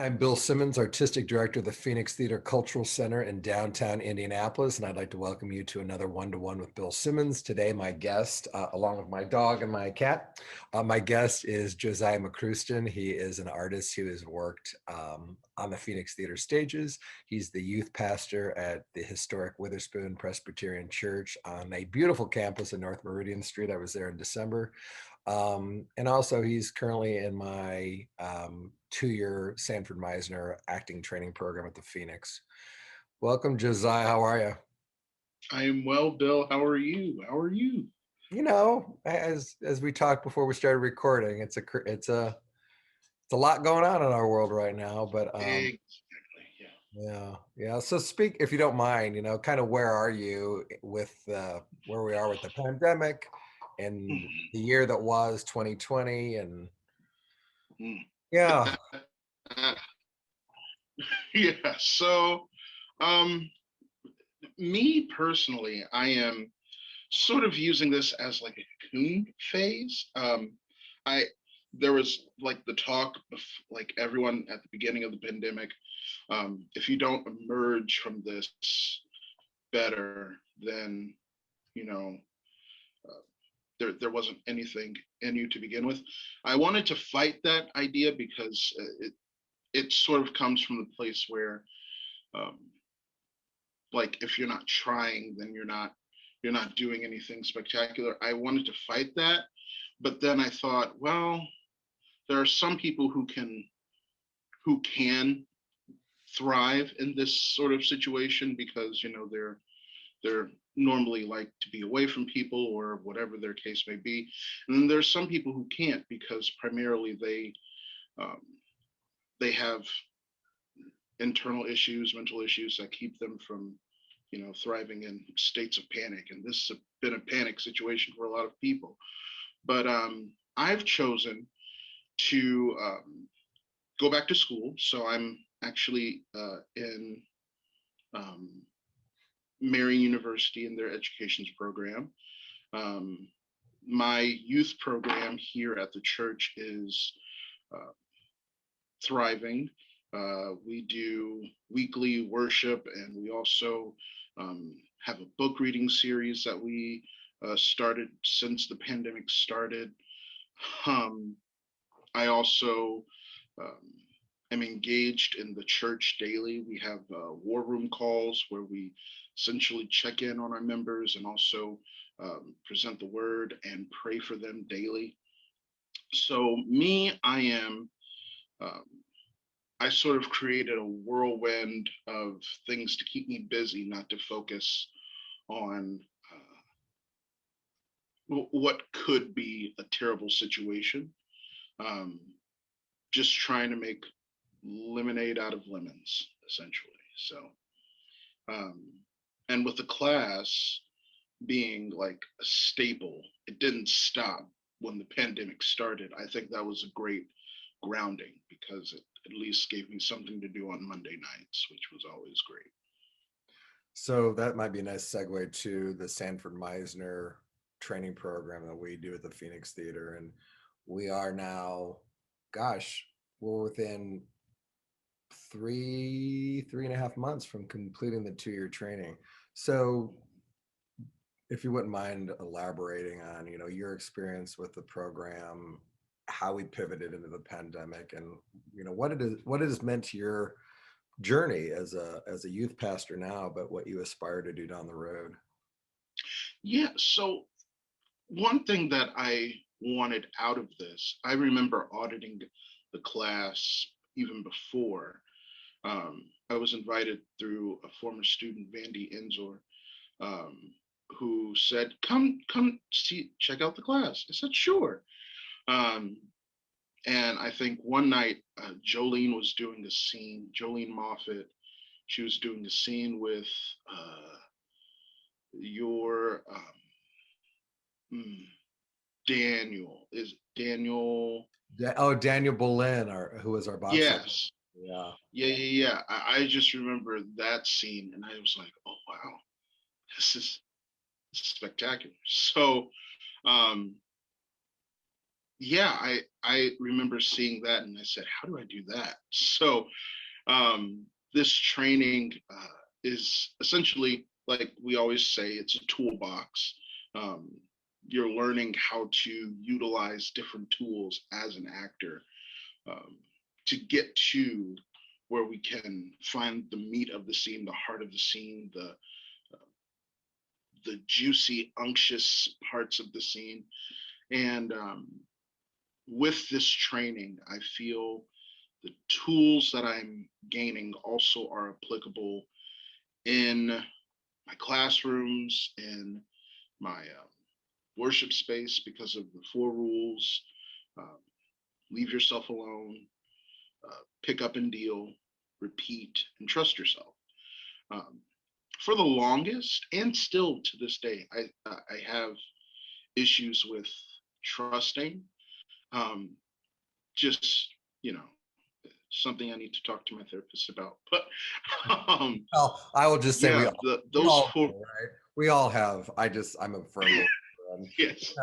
I'm Bill Simmons, Artistic Director of the Phoenix Theater Cultural Center in downtown Indianapolis, and I'd like to welcome you to another one-to-one with Bill Simmons. Today, my guest, along with my dog and my cat, my guest is Josiah McCruiston. He is an artist who has worked on the Phoenix Theater stages. He's the youth pastor at the historic Witherspoon Presbyterian Church on a beautiful campus in North Meridian Street. I was there in December. And also he's currently in my 2-year Sanford Meisner acting training program at the Phoenix. Welcome, Josiah. How are you? I am well, Bill. How are you? How are you? You know, as we talked before we started recording, it's a lot going on in our world right now. But Exactly. yeah. So speak, if you don't mind, kind of where are you with where we are with the pandemic and the year that was 2020 and yeah. Yeah. So, um, me personally, I am sort of using this as like a cocoon phase. I There was like the talk of like everyone at the beginning of the pandemic. If you don't emerge from this better, then you know there wasn't anything in you to begin with. I wanted to fight that idea because it sort of comes from the place where um, like if you're not trying, then you're not doing anything spectacular. I wanted to fight that, but then I thought, well, there are some people who can thrive in this sort of situation because they're normally like to be away from people or whatever their case may be. And then there's some people who can't because primarily um, they have internal issues, mental issues that keep them from, thriving in states of panic. And this has been a panic situation for a lot of people. But I've chosen to go back to school. So I'm actually in um, Marian University in their educations program. Um, my youth program here at the church is uh, thriving. We do weekly worship, and we also have a book reading series that we started since the pandemic started. Um, I also um, am engaged in the church daily. We have war room calls where we essentially check in on our members and also present the word and pray for them daily. So, um, I sort of created a whirlwind of things to keep me busy, not to focus on what could be a terrible situation. Um, just trying to make lemonade out of lemons, essentially. So, um, and with the class being like a staple, it didn't stop when the pandemic started. I think that was a great grounding because it at least gave me something to do on Monday nights, which was always great. So that might be a nice segue to the Sanford Meisner training program that we do at the Phoenix Theater. And we are now, gosh, we're within 3.5 months from completing the 2-year training. So if you wouldn't mind elaborating on, your experience with the program, how we pivoted into the pandemic and, what it has meant to your journey as a youth pastor now, but what you aspire to do down the road. Yeah. So one thing that I wanted out of this, I remember auditing the class even before. I was invited through a former student, Vandy Enzor, um, who said, come see, check out the class. I said, sure. Um, and I think one night, Jolene was doing a scene, Jolene Moffat, she was doing a scene with your hmm, Daniel. Is Daniel? Daniel Boleyn, who was our boxer. Yes. Yeah. Yeah. I just remember that scene, and I was like, oh wow, this is spectacular. So, um, yeah, I remember seeing that and I said, how do I do that? So this training is essentially, like we always say, it's a toolbox. Um, you're learning how to utilize different tools as an actor um, to get to where we can find the meat of the scene, the heart of the scene, the juicy, unctuous parts of the scene. And with this training, I feel the tools that I'm gaining also are applicable in my classrooms, in my worship space because of the four rules. Um, Leave yourself alone, pick up and deal, repeat, and trust yourself. Um, for the longest, and still to this day, I have issues with trusting. Um, just you know, something I need to talk to my therapist about. But Well, I will just say yeah, we those all four. do, right? We all have. I'm a firm believer in, Yes.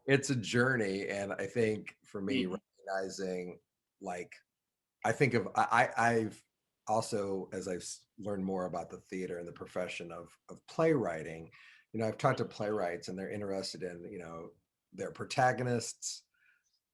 it's a journey, and I think for me, Mhm. recognizing, like, I think of I've also, as I've learned more about the theater and the profession of playwriting, I've talked to playwrights and they're interested in, their protagonists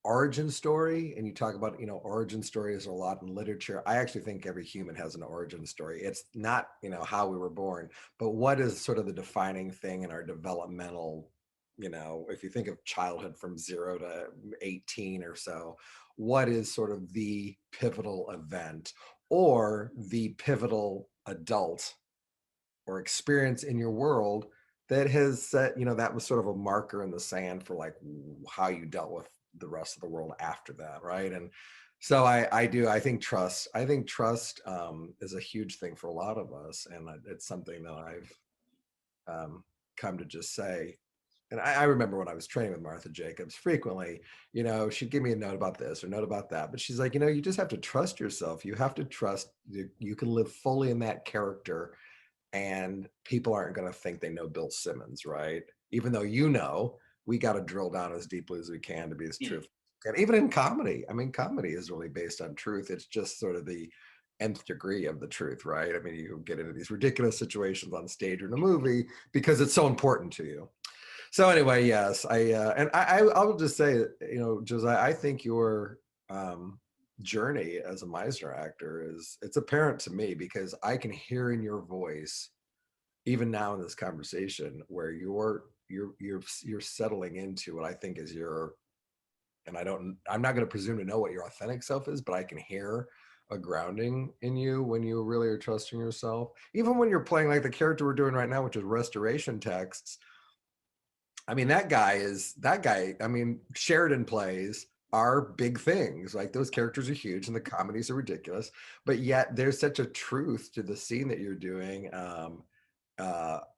origin story. And you talk about, origin stories a lot in literature. I actually think every human has an origin story. It's not, how we were born, but what is sort of the defining thing in our developmental, if you think of childhood from 0 to 18 or so, what is sort of the pivotal event or the pivotal adult or experience in your world that has set, that was sort of a marker in the sand for like how you dealt with the rest of the world after that, right? And so I think trust is a huge thing for a lot of us, and it's something that I've come to just say. And I remember when I was training with Martha Jacobs, frequently, she'd give me a note about this or note about that, but she's like, you just have to trust yourself. You have to trust you can live fully in that character, and people aren't going to think they know Bill Simmons, right? Even though, we got to drill down as deeply as we can to be as Mm. truthful. And even in comedy, I mean, comedy is really based on truth. It's just sort of the nth degree of the truth, right? I mean, you get into these ridiculous situations on stage or in a movie because it's so important to you. So anyway, yes, I will just say, Josiah, I think your journey as a Meisner actor it's apparent to me because I can hear in your voice, even now in this conversation, where you're settling into what I think is your, and I'm not going to presume to know what your authentic self is, but I can hear a grounding in you when you really are trusting yourself. Even when you're playing like the character we're doing right now, which is restoration texts. I mean, that guy. I mean, Sheridan plays are big things. Like those characters are huge and the comedies are ridiculous, but yet there's such a truth to the scene that you're doing.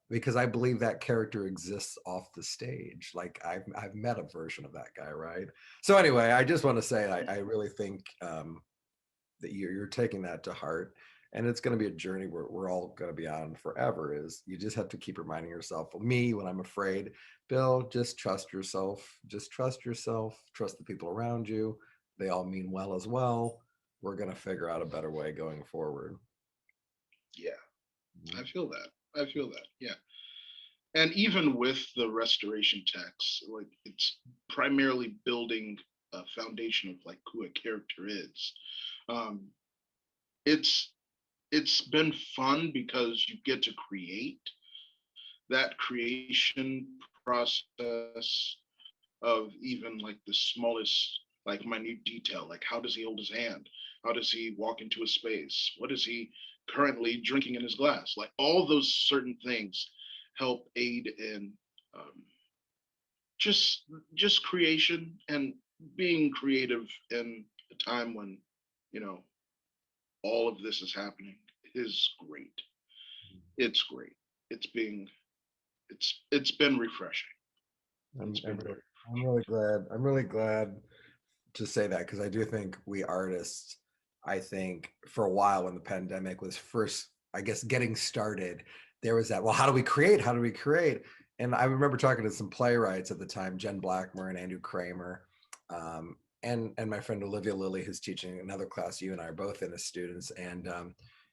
Because I believe that character exists off the stage. Like I've met a version of that guy, right? So anyway, I just want to say I really think that you're taking that to heart, and it's going to be a journey where we're all going to be on forever. Is you just have to keep reminding yourself. Me, when I'm afraid, Bill, just trust yourself. Just trust yourself. Trust the people around you. They all mean well as well. We're going to figure out a better way going forward. Yeah, I feel that. I feel that. Yeah. And even with the restoration text, like it's primarily building a foundation of like who a character is. Um, it's it's been fun because you get to create that creation process of even like the smallest like minute detail, like how does he hold his hand, how does he walk into a space, what is he currently drinking in his glass, like all those certain things help aid in um, just just creation and being creative in a time when you know all of this is happening is great. It's great. It's being it's been refreshing. I'm, It's I'm been really, very I'm really glad. I'm really glad to say that because I do think we artists, I think for a while when the pandemic was first, I guess, getting started, there was that, well, how do we create? How do we create? And I remember talking to some playwrights at the time, Jen Blackmer and Andrew Kramer. And my friend Olivia Lilly, who's teaching another class, you and I are both in as students. And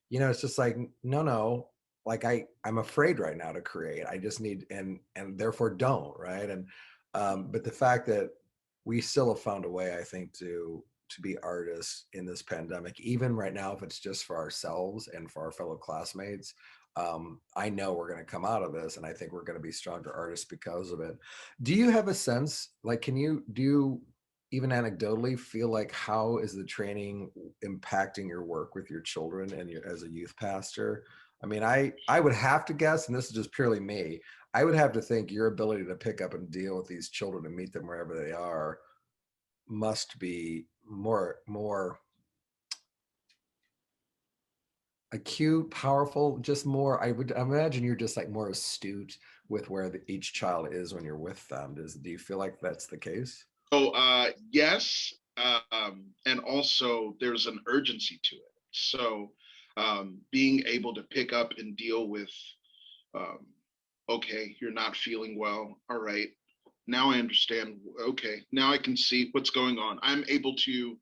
you know, it's just like, no, like I'm afraid right now to create. I just need, and therefore don't, right? And but the fact that we still have found a way, I think, to be artists in this pandemic, even right now, if it's just for ourselves and for our fellow classmates. I know we're going to come out of this, and I think we're going to be stronger artists because of it. Do you have a sense, like, do you even anecdotally feel like, how is the training impacting your work with your children and as a youth pastor? I mean, I would have to guess, and this is just purely me, I would have to think your ability to pick up and deal with these children and meet them wherever they are must be more acute, powerful, just more. I would imagine you're just like more astute with where each child is when you're with them. Do you feel like that's the case? So yes, and also there's an urgency to it. So being able to pick up and deal with, um, okay, you're not feeling well. All right, now I understand. Okay, now I can see what's going on. I'm able to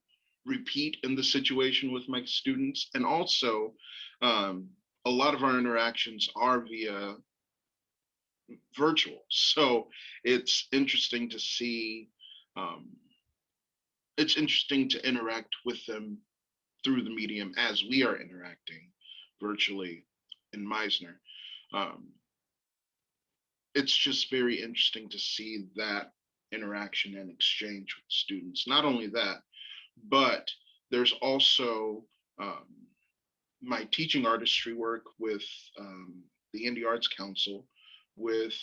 repeat in the situation with my students, and also um, a lot of our interactions are via virtual. So it's interesting to see. Um, it's interesting to interact with them through the medium as we are interacting virtually in Meisner. Um, it's just very interesting to see that interaction and exchange with students. Not only that, but there's also um, my teaching artistry work with the Indie Arts Council, with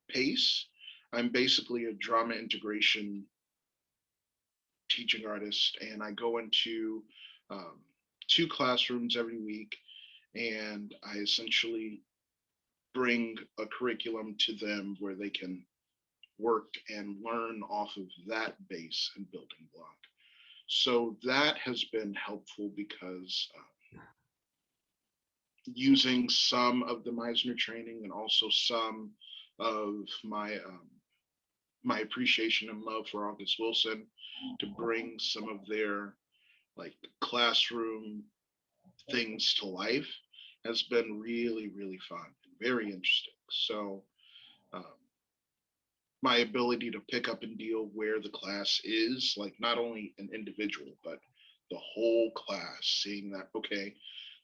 PACE. I'm basically a drama integration teaching artist, and I go into um, two classrooms every week, and I essentially bring a curriculum to them where they can work and learn off of that base and building block. So that has been helpful because using some of the Meisner training and also some of my appreciation and love for August Wilson to bring some of their like classroom things to life has been really, really fun and very interesting. So um, my ability to pick up and deal where the class is, like not only an individual, but the whole class, seeing that, okay,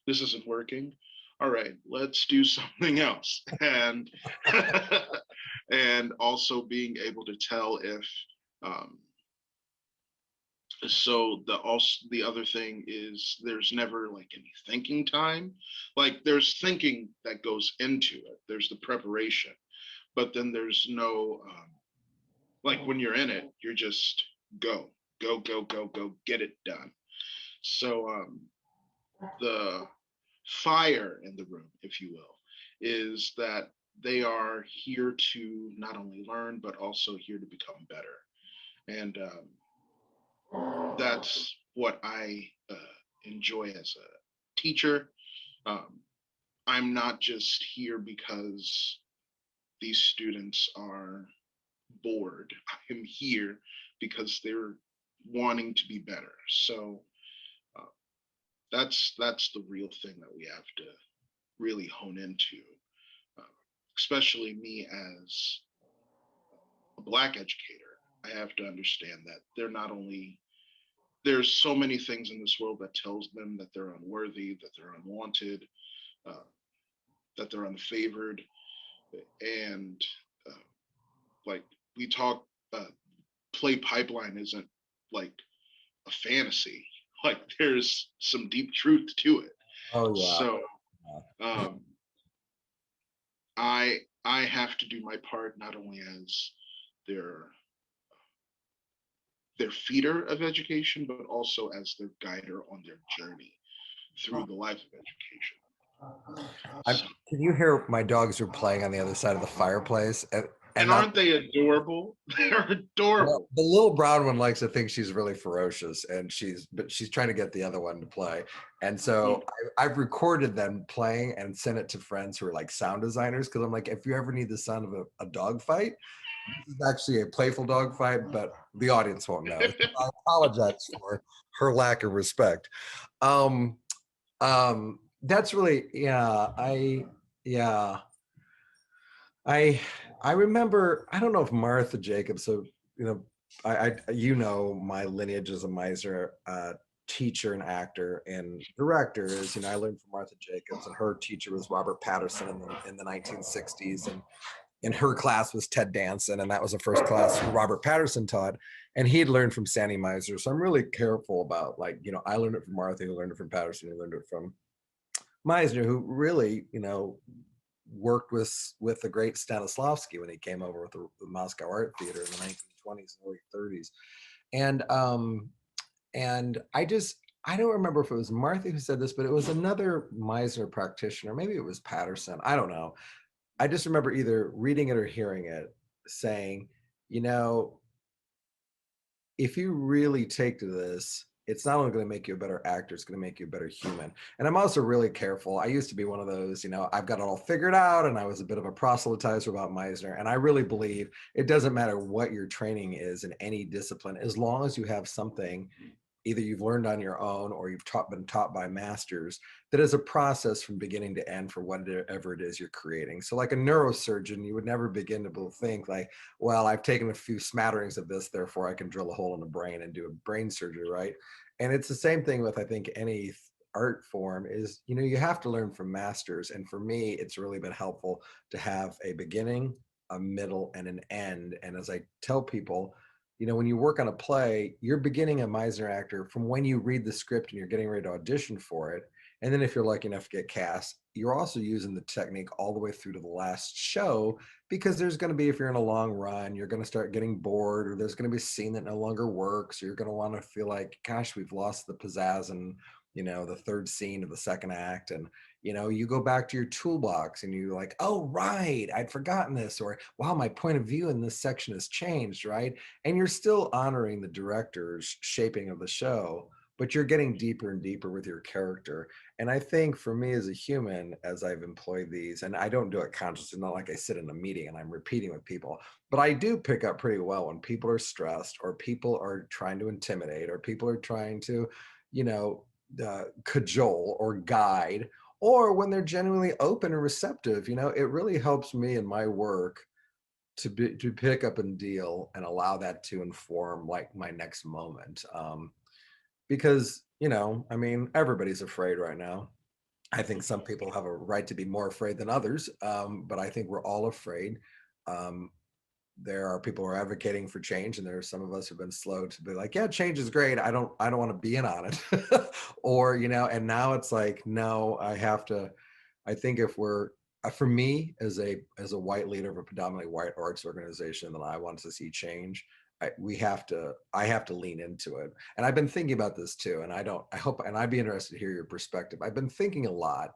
this isn't working. All right, let's do something else. And and also being able to tell if um, so the other thing is there's never like any thinking time. Like there's thinking that goes into it, there's the preparation, but then there's no like when you're in it, you're just go go get it done. So the fire in the room, if you will, is that they are here to not only learn but also here to become better. And that's what I enjoy as a teacher. Um, I'm not just here because these students are bored. I'm here because they're wanting to be better. So uh, that's the real thing that we have to really hone into, uh, especially me as a Black educator. I have to understand that they're not only there's so many things in this world that tells them that they're unworthy, that they're unwanted, uh, that they're unfavored, and uh, like we talk, play pipeline isn't like a fantasy. Like there's some deep truth to it. Oh yeah. So um, I have to do my part not only as their their feeder of education, but also as their guider on their journey through the life of education. So, Can you hear my dogs are playing on the other side of the fireplace? And and not aren't they adorable? They're adorable. the little brown one likes to think she's really ferocious, and but she's trying to get the other one to play. And so I've recorded them playing and sent it to friends who are like sound designers, because I'm like, if you ever need the sound of a dog fight, This is actually a playful dog fight, but the audience won't know. So I apologize for her lack of respect. Um, that's really, yeah, I, I remember, I don't know if Martha Jacobs, so, you know, my lineage as a Meisner teacher and actor and director is, I learned from Martha Jacobs, and her teacher was Robert Patterson in the 1960s. And her class was Ted Danson, and that was the first class Robert Patterson taught, and he'd learned from Sandy Meisner. So I'm really careful about, like, I learned it from Martha, who learned it from Patterson, who learned it from Meisner, who really, worked with the great Stanislavski when he came over with the Moscow Art Theater in the 1920s and early 30s. And I don't remember if it was Martha who said this, but it was another Meisner practitioner. Maybe it was Patterson. I don't know. I just remember either reading it or hearing it saying, you know, if you really take to this, it's not only going to make you a better actor, it's going to make you a better human. And I'm also really careful. I used to be one of those, I've got it all figured out, and I was a bit of a proselytizer about Meisner. And I really believe it doesn't matter what your training is in any discipline, as long as you have something either you've learned on your own or you've been taught by masters, that is a process from beginning to end for whatever it is you're creating. So like a neurosurgeon, you would never begin to think like, well, I've taken a few smatterings of this, therefore I can drill a hole in the brain and do a brain surgery, right? And it's the same thing with, I think, any art form is, you have to learn from masters. And for me, it's really been helpful to have a beginning, a middle, and an end. And as I tell people, when you work on a play, you're beginning a Meisner actor from when you read the script and you're getting ready to audition for it. And then if you're lucky enough to get cast, you're also using the technique all the way through to the last show, because there's going to be, if you're in a long run, you're going to start getting bored, or there's going to be a scene that no longer works. Or you're going to want to feel like, gosh, we've lost the pizzazz and, the third scene of the second act. And you go back to your toolbox and you're like, oh, right, I'd forgotten this, or wow, my point of view in this section has changed, right? And you're still honoring the director's shaping of the show, but you're getting deeper and deeper with your character. And I think for me as a human, as I've employed these, and I don't do it consciously, not like I sit in a meeting and I'm repeating with people, but I do pick up pretty well when people are stressed, or people are trying to intimidate, or people are trying to, cajole or guide, or when they're genuinely open and receptive. It really helps me in my work to pick up and deal and allow that to inform like my next moment. Because, everybody's afraid right now. I think some people have a right to be more afraid than others, but I think we're all afraid. Um, there are people who are advocating for change, and there are some of us who've been slow to be like, yeah, change is great, I don't want to be in on it. Or, and now it's like, no, I think if we're for me as a white leader of a predominantly white arts organization, that I want to see change, I have to lean into it. And I've been thinking about this too, and I hope, and I'd be interested to hear your perspective. I've been thinking a lot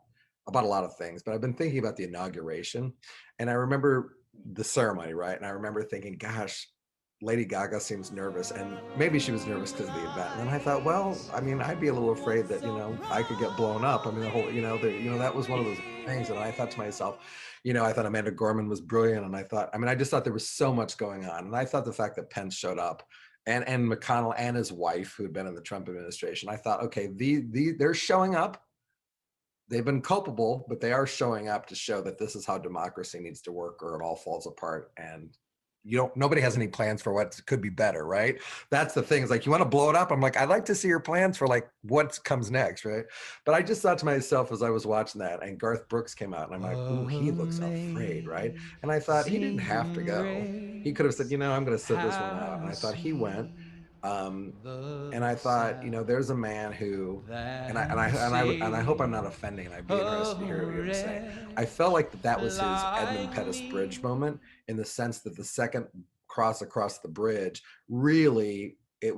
about a lot of things, but I've been thinking about the inauguration, and I remember the ceremony, right? And I remember thinking, gosh, Lady Gaga seems nervous, and maybe she was nervous because of the event. And then I thought, well, I'd be a little afraid that I could get blown up. The whole that was one of those things. And I thought to myself, I thought Amanda Gorman was brilliant, and I thought, I just thought there was so much going on, and I thought the fact that Pence showed up, and McConnell and his wife, who had been in the Trump administration, I thought, okay, they're showing up. They've been culpable, but they are showing up to show that this is how democracy needs to work, or it all falls apart. And nobody has any plans for what could be better, right? That's the thing. It's like, you want to blow it up? I'm like, I'd like to see your plans for like what comes next, right? But I just thought to myself as I was watching that, and Garth Brooks came out, and I'm like, ooh, he looks afraid, right? And I thought he didn't have to go. He could have said, I'm going to sit this one out. And I thought he went. Um, and I thought, there's a man who, and I hope I'm not offending, and I'd be interested to hear what you have to say. I felt like that was his Edmund Pettus bridge moment, in the sense that the second cross across the bridge, really, the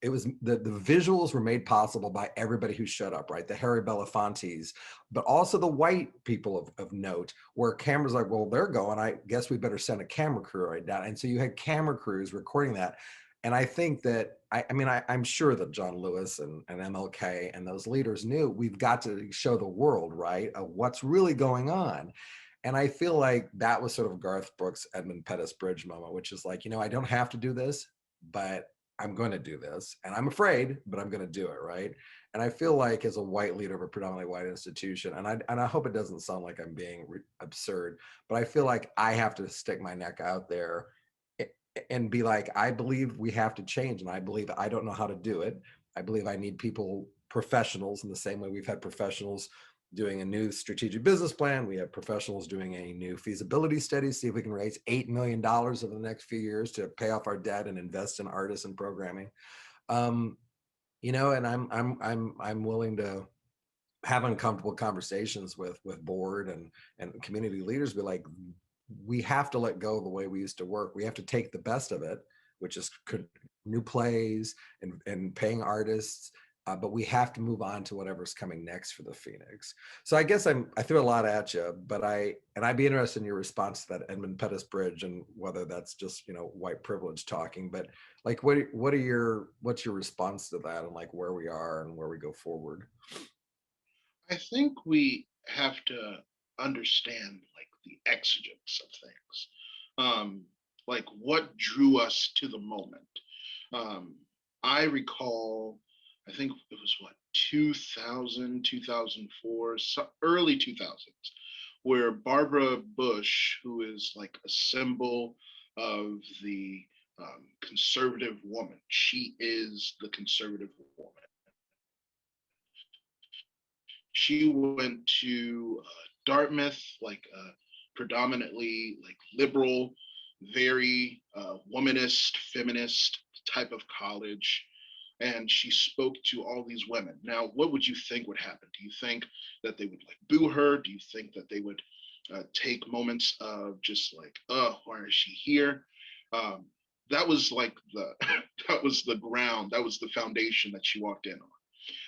visuals were made possible by everybody who showed up, right? The Harry Belafontes, but also the white people of note, where cameras like, well, they're going, I guess we better send a camera crew right down. And so you had camera crews recording that. And I think that, I'm sure that John Lewis and MLK and those leaders knew, we've got to show the world, right, of what's really going on. And I feel like that was sort of Garth Brooks' Edmund Pettus bridge moment, which is like, I don't have to do this, but I'm going to do this. And I'm afraid, but I'm going to do it. Right. And I feel like as a white leader of a predominantly white institution, and I hope it doesn't sound like I'm being absurd, but I feel like I have to stick my neck out there and be like, I believe we have to change. And I believe I don't know how to do it. I believe I need people, professionals, in the same way we've had professionals doing a new strategic business plan. We have professionals doing a new feasibility study, see if we can raise $8 million over the next few years to pay off our debt and invest in artists and programming. And I'm willing to have uncomfortable conversations with board and community leaders, be like, we have to let go of the way we used to work. We have to take the best of it, which is new plays and paying artists, but we have to move on to whatever's coming next for the Phoenix. So I guess I threw a lot at you, but I'd be interested in your response to that Edmund Pettus bridge, and whether that's just white privilege talking, but like what's your response to that, and like where we are and where we go forward? I think we have to understand like the exigence of things, like what drew us to the moment. Um, I recall, I think it was what, 2000, 2004, so early 2000s, where Barbara Bush, who is like a symbol of the conservative woman, she is the conservative woman. She went to Dartmouth, like predominantly like liberal, very womanist, feminist type of college. And she spoke to all these women. Now, what would you think would happen? Do you think that they would like boo her? Do you think that they would take moments of just like, oh, why is she here? Um, that was like the that was the ground, that was the foundation that she walked in on.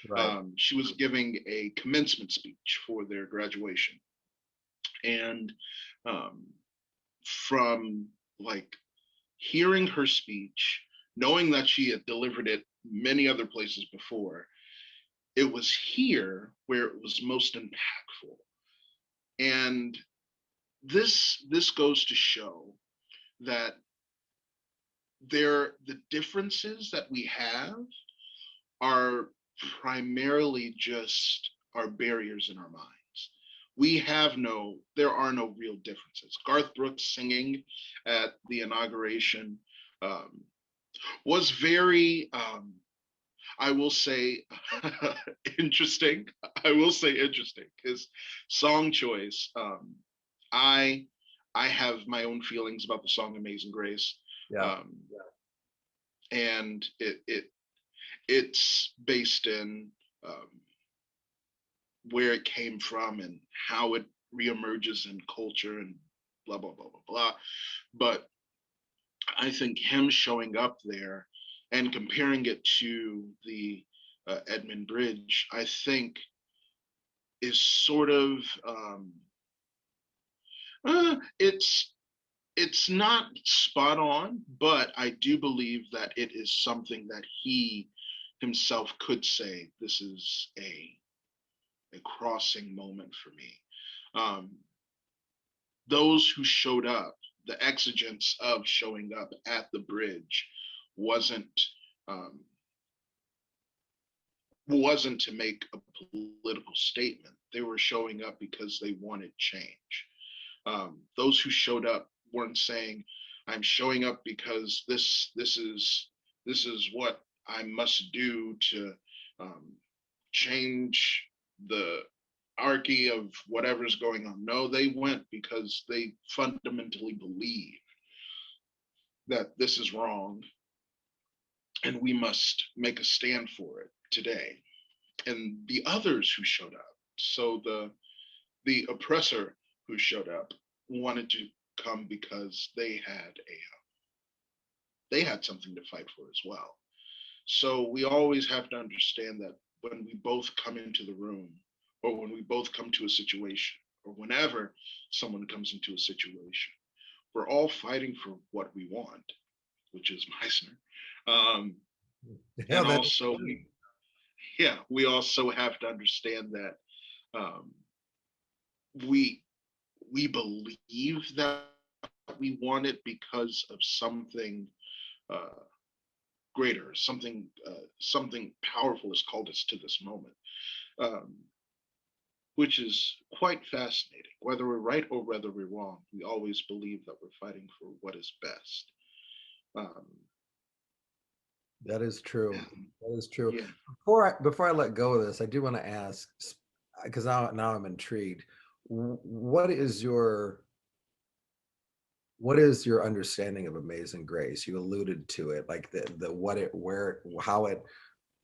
Right. She was giving a commencement speech for their graduation. And um, from like hearing her speech, knowing that she had delivered it many other places before, it was here where it was most impactful. And this goes to show that the differences that we have are primarily just our barriers in our minds. There are no real differences. Garth Brooks singing at the inauguration um, was very, I will say, interesting. I will say interesting. His song choice, I I have my own feelings about the song "Amazing Grace," Yeah. um, and it's based in um, where it came from and how it reemerges in culture and blah blah blah blah blah. But I think him showing up there and comparing it to the Edmund Bridge, I think is sort of it's not spot on, but I do believe that it is something that he himself could say, this is a crossing moment for me. Um, those who showed up, the exigence of showing up at the bridge wasn't um, wasn't to make a political statement. They were showing up because they wanted change. Those who showed up weren't saying, "I'm showing up because this is what I must do to um, change the archy of whatever's going on." No, they went because they fundamentally believe that this is wrong and we must make a stand for it today. And the others who showed up, so the oppressor who showed up, wanted to come because they had something to fight for as well. So we always have to understand that when we both come into the room, or when we both come to a situation, or whenever someone comes into a situation, we're all fighting for what we want, which is Meisner. Um, Yeah, and that also, we also have to understand that um, we we believe that we want it because of something uh, greater, something powerful has called us to this moment, um, which is quite fascinating. Whether we're right or whether we're wrong, we always believe that we're fighting for what is best. Um, That is true. and That is true. yeah, Before I let go of this, I do want to ask, because now I'm intrigued. What is your understanding of Amazing Grace? You alluded to it, like the what it where how it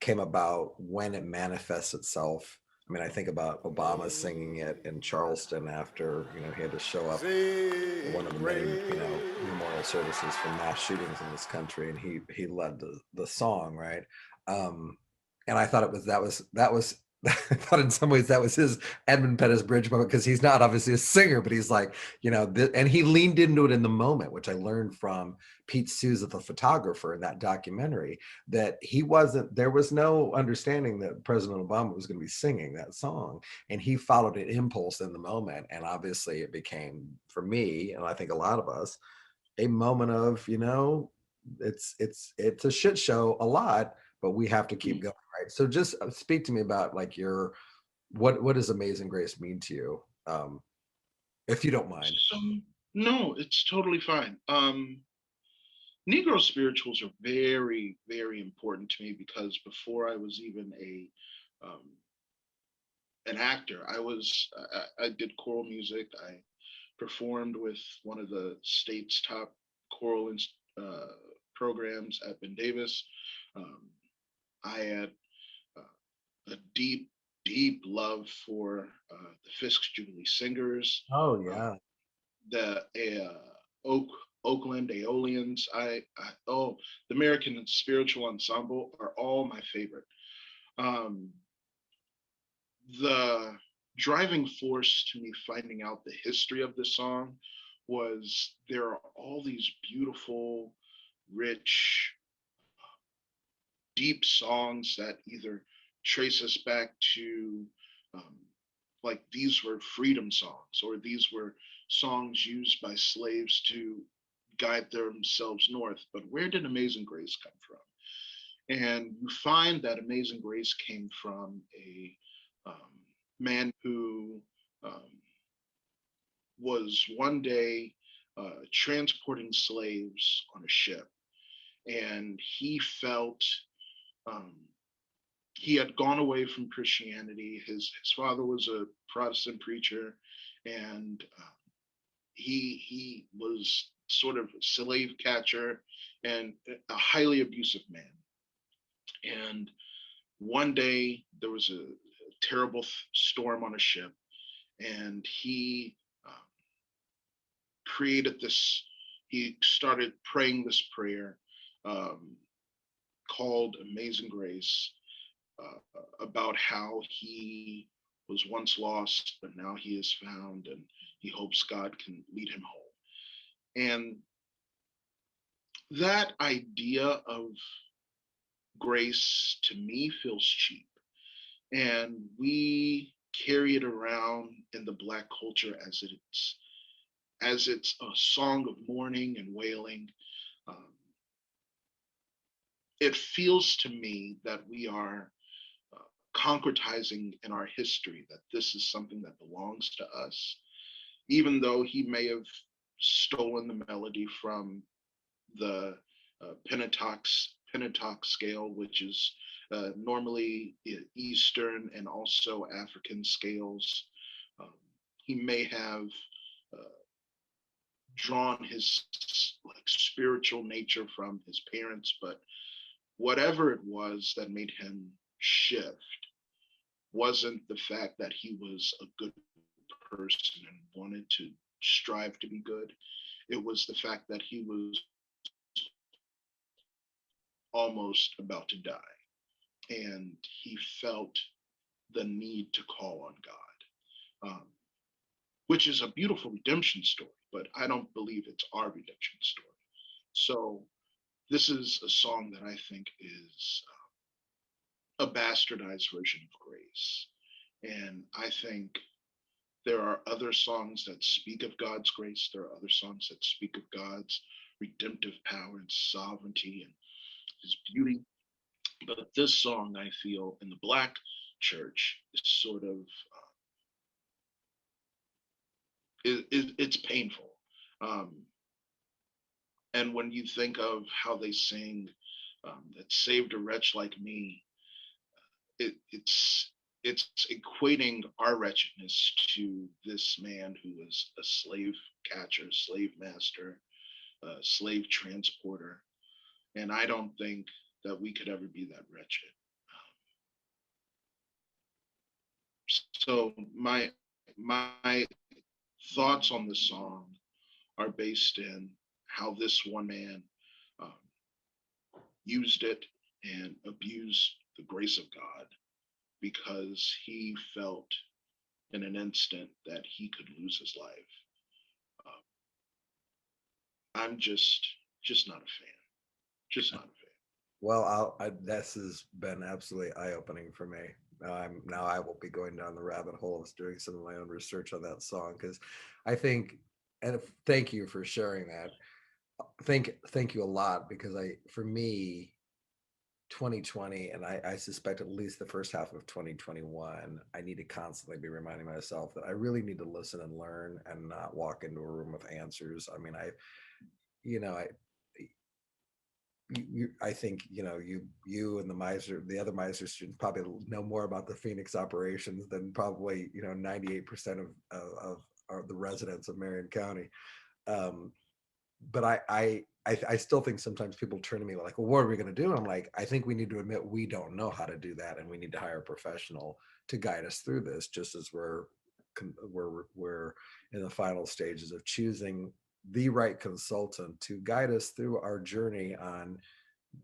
came about, when it manifests itself. I mean, I think about Obama singing it in Charleston after, he had to show up at one of the many, memorial services for mass shootings in this country, and he led the song, right? Um, and I thought that was I thought in some ways that was his Edmund Pettus bridge moment, because he's not obviously a singer, but he's like, and he leaned into it in the moment, which I learned from Pete Souza, the photographer in that documentary, that there was no understanding that President Obama was going to be singing that song. And he followed an impulse in the moment. And obviously it became, for me, and I think a lot of us, a moment of, it's a shit show a lot, but we have to keep going, right? So just speak to me about like what does Amazing Grace mean to you? If you don't mind. so no, it's totally fine. Negro spirituals are very, very important to me because before I was even um, an actor, I did choral music. I performed with one of the state's top choral uh, programs at Ben Davis. Um, I had a deep, deep love for the Fisk Jubilee Singers, Oh uh, yeah. the Oakland Aeolians. The American Spiritual Ensemble are all my favorite. Um, the driving force to me finding out the history of this song was there are all these beautiful, rich, deep songs that either trace us back to um, like these were freedom songs or these were songs used by slaves to guide themselves north. But where did Amazing Grace come from? And you find that Amazing Grace came from a um, man who um, was one day transporting slaves on a ship. And he felt um, he had gone away from Christianity. His father was a Protestant preacher, and he was sort of a slave catcher and a highly abusive man. And one day there was a terrible storm on a ship, and he created this. He started praying this prayer um, called Amazing Grace, about how he was once lost, but now he is found, and he hopes God can lead him home. And that idea of grace to me feels cheap. And we carry it around in the Black culture as it's a song of mourning and wailing. Um, it feels to me that we are concretizing in our history that this is something that belongs to us, even though he may have stolen the melody from the pentatonic scale, which is normally Eastern and also African scales. Um, he may have uh, drawn his like spiritual nature from his parents, but whatever it was that made him shift wasn't the fact that he was a good person and wanted to strive to be good. It was the fact that he was almost about to die and he felt the need to call on God, which is a beautiful redemption story, but I don't believe it's our redemption story. So this is a song that I think is a bastardized version of grace. And I think There are other songs that speak of God's grace. There are other songs that speak of God's redemptive power and sovereignty and his beauty. But this song, I feel, in the Black church is sort of, it's painful. Um, and when you think of how they sing, that saved a wretch like me, it's equating our wretchedness to this man who was a slave catcher, slave master, slave transporter, and I don't think that we could ever be that wretched. So my thoughts on the song are based in how this one man um, used it and abused the grace of God because he felt in an instant that he could lose his life. I'm just not a fan. Just not a fan. Well, this has been absolutely eye-opening for me. Now I will be going down the rabbit hole of doing some of my own research on that song because I think, and thank you for sharing that. Thank you a lot because for me, 2020, and I suspect at least the first half of 2021, I need to constantly be reminding myself that I really need to listen and learn and not walk into a room with answers. I mean, you know, I think you and the other Miser students probably know more about the Phoenix operations than probably 98% of the residents of Marion County. But I still think sometimes people turn to me like, well, what are we going to do? And I'm like, I think we need to admit we don't know how to do that, and we need to hire a professional to guide us through this, just as we're in the final stages of choosing the right consultant to guide us through our journey on.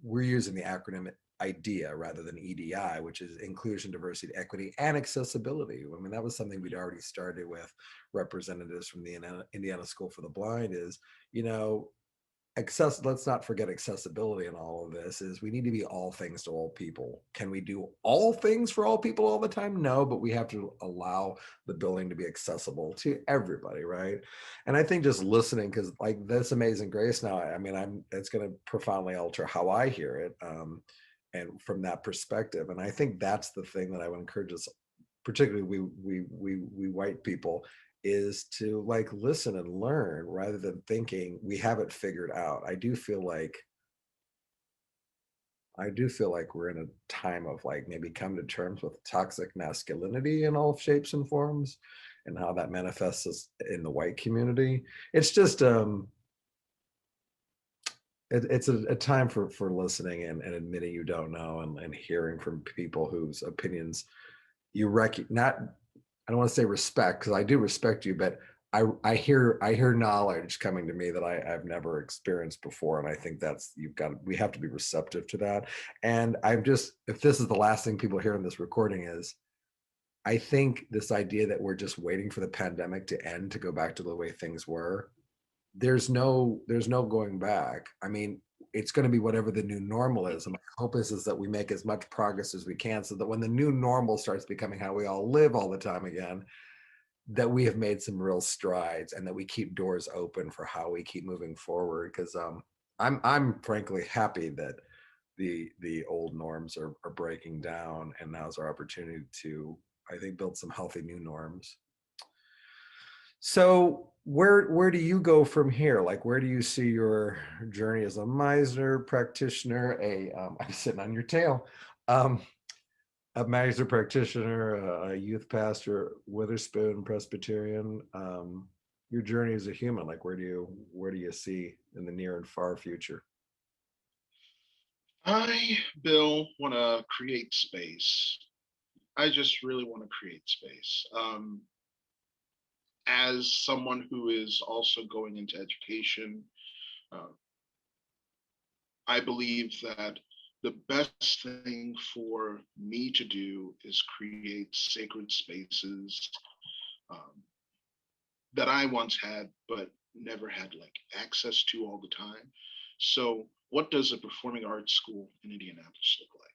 We're using the acronym IDEA rather than EDI, which is inclusion, diversity, equity, and accessibility. I mean, that was something we'd already started with representatives from the Indiana School for the Blind is, let's not forget accessibility in all of this is we need to be all things to all people. Can we do all things for all people all the time? No, but we have to allow the building to be accessible to everybody, right? And I think just listening, because like this Amazing Grace now, I mean, it's going to profoundly alter how I hear it, and from that perspective. And I think that's the thing that I would encourage us, particularly we white people, is to like listen and learn rather than thinking we have it figured out. I do feel like we're in a time of like maybe come to terms with toxic masculinity in all shapes and forms and how that manifests in the white community. It's just it's a time for listening and admitting you don't know and hearing from people whose opinions you not, I don't want to say respect because I do respect you, but I hear knowledge coming to me that I've never experienced before, and I think we have to be receptive to that. And if this is the last thing people hear in this recording is, I think this idea that we're just waiting for the pandemic to end to go back to the way things were, there's no going back. I mean, it's going to be whatever the new normal is. And my hope is that we make as much progress as we can so that when the new normal starts becoming how we all live all the time again, that we have made some real strides and that we keep doors open for how we keep moving forward. Because I'm frankly happy that the old norms are breaking down, and now's our opportunity to, I think, build some healthy new norms. So where do you go from here? Like, where do you see your journey as a Miser practitioner? I'm sitting on your tail. A Miser practitioner, a youth pastor, Witherspoon Presbyterian. Your journey as a human. Like, where do you see in the near and far future? Bill, want to create space. I just really want to create space. As someone who is also going into education, uh, I believe that the best thing for me to do is create sacred spaces that I once had, but never had like access to all the time. So, what does a performing arts school in Indianapolis look like?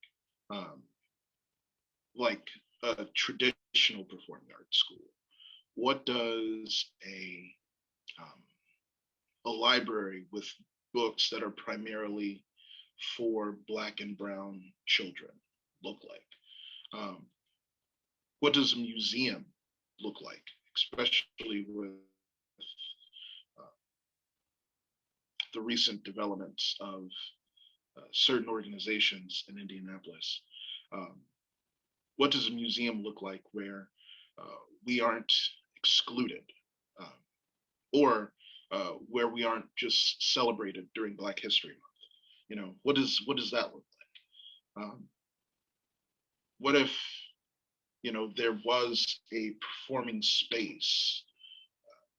Like a traditional performing arts school. what does a library with books that are primarily for Black and Brown children look like? What does a museum look like, especially with uh, the recent developments of certain organizations in Indianapolis? Um, what does a museum look like where we aren't excluded, um, or where we aren't just celebrated during Black History Month? What does that look like? What if there was a performing space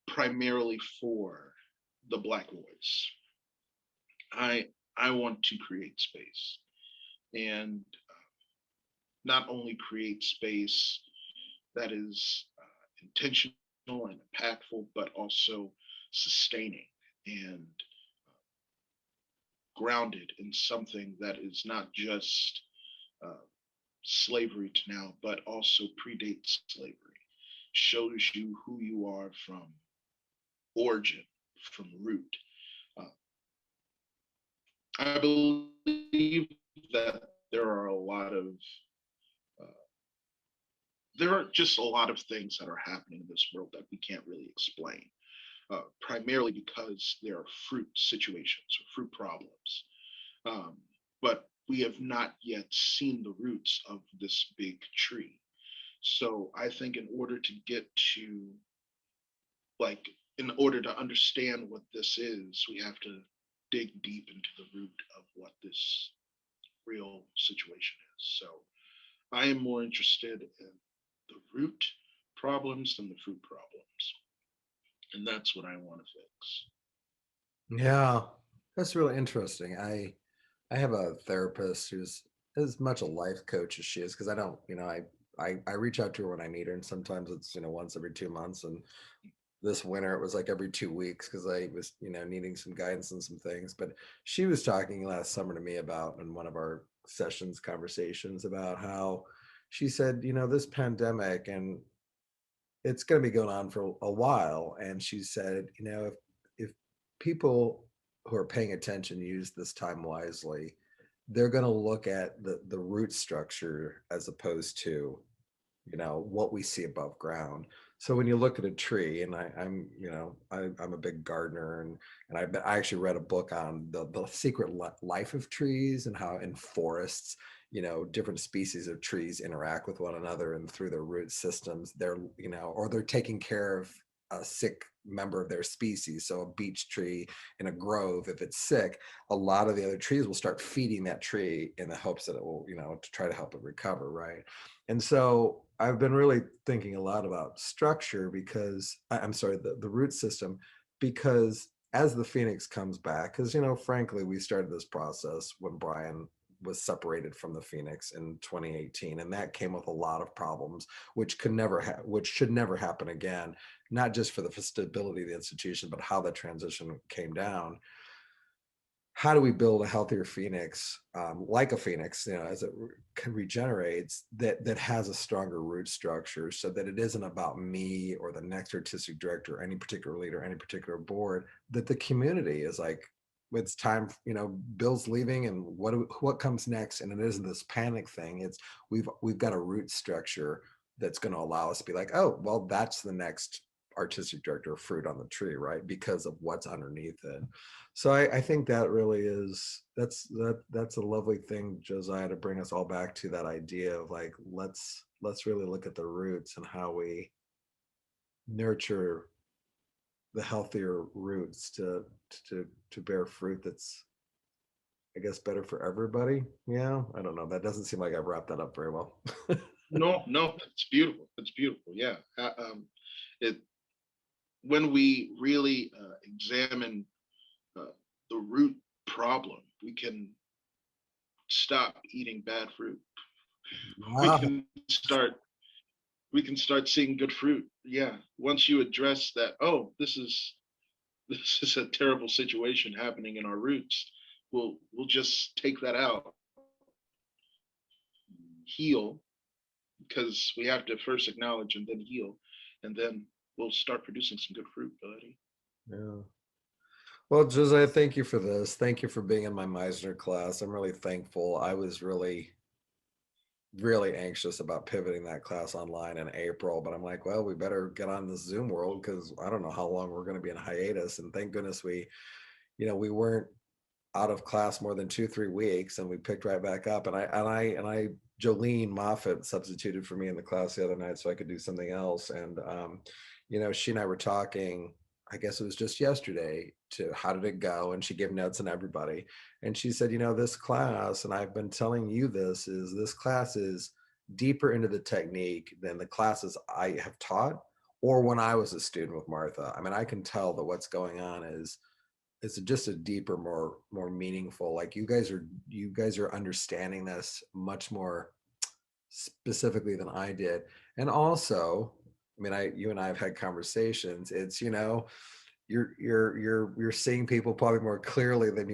primarily for the Black voice? I want to create space, and not only create space that is intentional and impactful, but also sustaining and grounded in something that is not just uh, slavery to now, but also predates slavery, shows you who you are from origin, from root. Uh, I believe that there are a lot of uh, there are just a lot of things that are happening in this world that we can't really explain, primarily because there are fruit situations or fruit problems. Um, but we have not yet seen the roots of this big tree. So I think like, in order to understand what this is, we have to dig deep into the root of what this real situation is. So I am more interested in the root problems than the fruit problems. And that's what I want to fix. Yeah, that's really interesting. I have a therapist who's as much a life coach as she is because I don't, I reach out to her when I need her, and sometimes it's once every 2 months, and this winter it was like every 2 weeks because I was needing some guidance on some things. But she was talking last summer to me about in one of our sessions conversations about how she said this pandemic and it's going to be going on for a while, and she said if people who are paying attention use this time wisely, they're going to look at the root structure as opposed to what we see above ground. So when you look at a tree, and I'm a big gardener, and I actually read a book on the secret life of trees and how in forests, different species of trees interact with one another, and through their root systems, or they're taking care of a sick member of their species. So a beech tree in a grove, if it's sick, a lot of the other trees will start feeding that tree in the hopes that it will, to try to help it recover, right? And so I've been really thinking a lot about structure because I'm sorry, the root system, because as the phoenix comes back, because frankly, we started this process when Brian was separated from the phoenix in 2018, and that came with a lot of problems, which should never happen again, not just for the stability of the institution, but how the transition came down. How do we build a healthier phoenix, like a phoenix, as it regenerates, that has a stronger root structure, so that it isn't about me or the next artistic director, or any particular leader, any particular board, that the community is like, it's time, Bill's leaving, and what comes next? And it isn't this panic thing. It's we've got a root structure that's going to allow us to be like, oh, well, that's the next artistic director fruit on the tree, right? Because of what's underneath it. So I think that really that's a lovely thing, Josiah, to bring us all back to that idea of like, let's really look at the roots and how we nurture the healthier roots to bear fruit that's, I guess, better for everybody. Yeah, I don't know. That doesn't seem like I've wrapped that up very well. No, no, it's beautiful. It's beautiful. Yeah. It When we really examine uh, the root problem, we can stop eating bad fruit. We Wow. can start we can start seeing good fruit. Yeah. Once you address that, oh, this is a terrible situation happening in our roots. We'll just take that out, heal, because we have to first acknowledge and then heal, and then we'll start producing some good fruit, buddy. Yeah. Well, Josiah, thank you for this. Thank you for being in my Meisner class. I'm really thankful. I was really anxious about pivoting that class online in April, but I'm like, well, we better get on this Zoom world because I don't know how long we're going to be in hiatus. And thank goodness we weren't out of class more than 2-3 weeks, and we picked right back up. And I Jolene Moffat substituted for me in the class the other night so I could do something else. And she and I were talking, I guess it was just yesterday, to how did it go, and she gave notes on everybody. And she said, this class, and I've been telling you this class is deeper into the technique than the classes I have taught or when I was a student with Martha. I mean, I can tell that what's going on is it's just a deeper, more meaningful, like you guys are understanding this much more specifically than I did. And also, I mean, you and I have had conversations. It's, you're seeing people probably more clearly than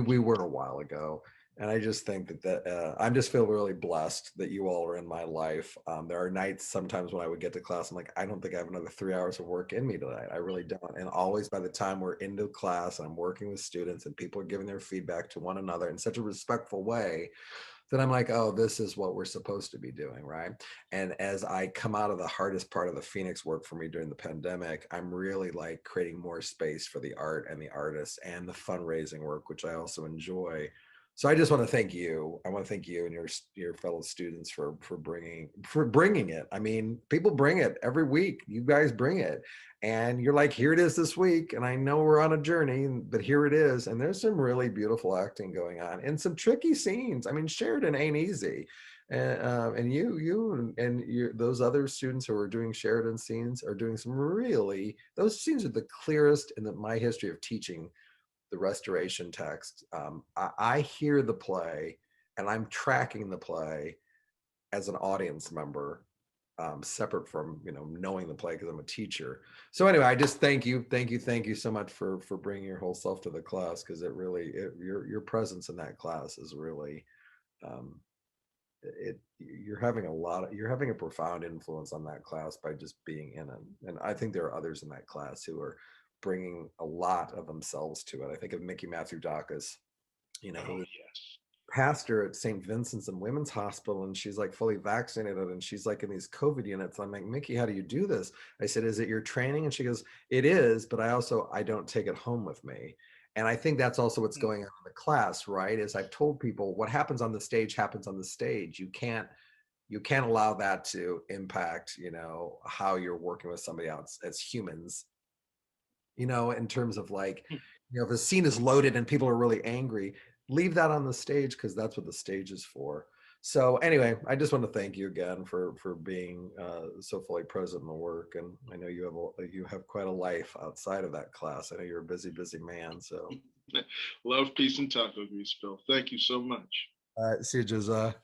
we were a while ago. And I just think that I just feel really blessed that you all are in my life. There are nights sometimes when I would get to class, I'm like, I don't think I have another 3 hours of work in me tonight. I really don't. And always by the time we're into class and I'm working with students and people are giving their feedback to one another in such a respectful way, then I'm like, oh, this is what we're supposed to be doing, right? And as I come out of the hardest part of the Phoenix work for me during the pandemic, I'm really like creating more space for the art and the artists and the fundraising work, which I also enjoy. So I just want to thank you. I want to thank you and your fellow students for bringing it. I mean, people bring it every week. You guys bring it, and you're like, here it is this week. And I know we're on a journey, but here it is. And there's some really beautiful acting going on and some tricky scenes. I mean, Sheridan ain't easy. And those other students who are doing Sheridan scenes are doing those scenes are the clearest in my history of teaching the restoration text. I hear the play and I'm tracking the play as an audience member, separate from knowing the play because I'm a teacher. So anyway, I just thank you so much for bringing your whole self to the class, because your presence in that class is really you're having a profound influence on that class by just being in it. And I think there are others in that class who are bringing a lot of themselves to it. I think of Mickey Matthew Dacus, who Oh, is yes. pastor at St. Vincent's and Women's Hospital, and she's like fully vaccinated, and she's like in these COVID units. I'm like, Mickey, how do you do this? I said, is it your training? And she goes, it is, but I don't take it home with me. And I think that's also what's going on in the class, right? Is I've told people what happens on the stage happens on the stage. You can't allow that to impact, how you're working with somebody else as humans, in terms of like, if a scene is loaded and people are really angry, leave that on the stage, because that's what the stage is for. So anyway, I just want to thank you again for being so fully present in the work. And I know you have quite a life outside of that class. I know you're a busy man. So Love, peace, and taco grease, Bill. Thank you so much. see you, Josiah.